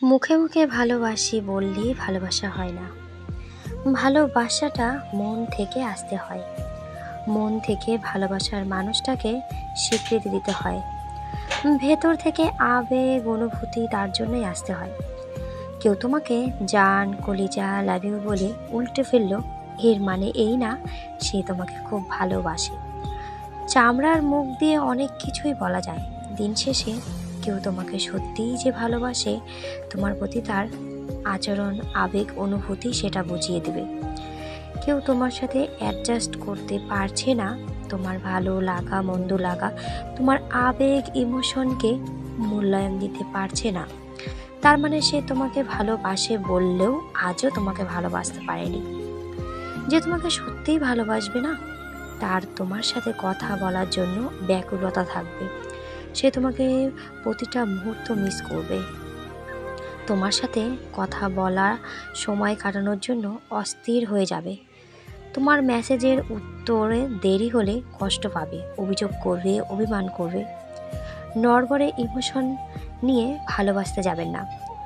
মুখে মুখে ভালোবাসি বললেই ভালোবাসা হয় না। ভালোবাসাটা মন থেকে আসতে হয়। মন থেকে ভালোবাসার মানুষটাকে স্বীকৃতি দিতে হয়। ভেতর থেকে আবেগ অনুভূতি তার জন্যই আসতে হয়। কেউ তোমাকে জান কলিজা লাভ ইউ বলে উল্টে ফেললো, এর মানে এই না সে তোমাকে খুব ভালোবাসে। চামড়ার মুখ দিয়ে অনেক কিছুই বলা যায়, দিন শেষে কেউ তোমাকে সত্যিই যে ভালোবাসে, তোমার প্রতি তার আচরণ আবেগ অনুভূতি সেটা বুঝিয়ে দেবে। কেউ তোমার সাথে অ্যাডজাস্ট করতে পারছে না, তোমার ভালো লাগা মন্দ লাগা তোমার আবেগ ইমোশনকে মূল্যায়ন দিতে পারছে না, তার মানে সে তোমাকে ভালোবাসে বললেও আজও তোমাকে ভালোবাসতে পারেনি। যে তোমাকে সত্যিই ভালোবাসবে না, তার তোমার সাথে কথা বলার জন্য ব্যাকুলতা থাকবে। সে তোমাকে প্রতিটা মুহূর্ত মিস করবে। তোমার সাথে কথা বলা সময় কাটানোর জন্য অস্থির হয়ে যাবে। তোমার মেসেজের উত্তরে দেরি হলে কষ্ট পাবে, অভিযোগ করবে, অভিমান করবে। নড়বড়ে ইমোশন নিয়ে ভালোবাসতে যাবেন না।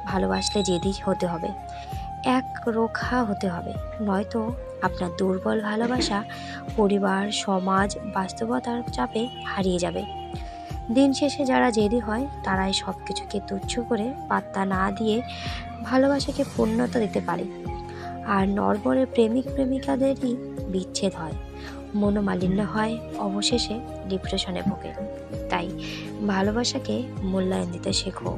ভালোবাসলে জেদি হতে হবে, একরোখা হতে হবে, নয়তো আপনার দুর্বল ভালোবাসা পরিবার সমাজ বাস্তবতার চাপে হারিয়ে যাবে। দিন শেষে যারা জেদি হয় তারাই সব কিছুকে তুচ্ছ করে পাত্তা না দিয়ে ভালোবাসাকে পূর্ণতা দিতে পারে। আর নড়বড়ে প্রেমিক প্রেমিকাদেরই বিচ্ছেদ হয়, মনোমালিন্য হয়, অবশেষে ডিপ্রেশনে ভোগে। তাই ভালোবাসাকে মূল্যায়ন দিতে শেখো।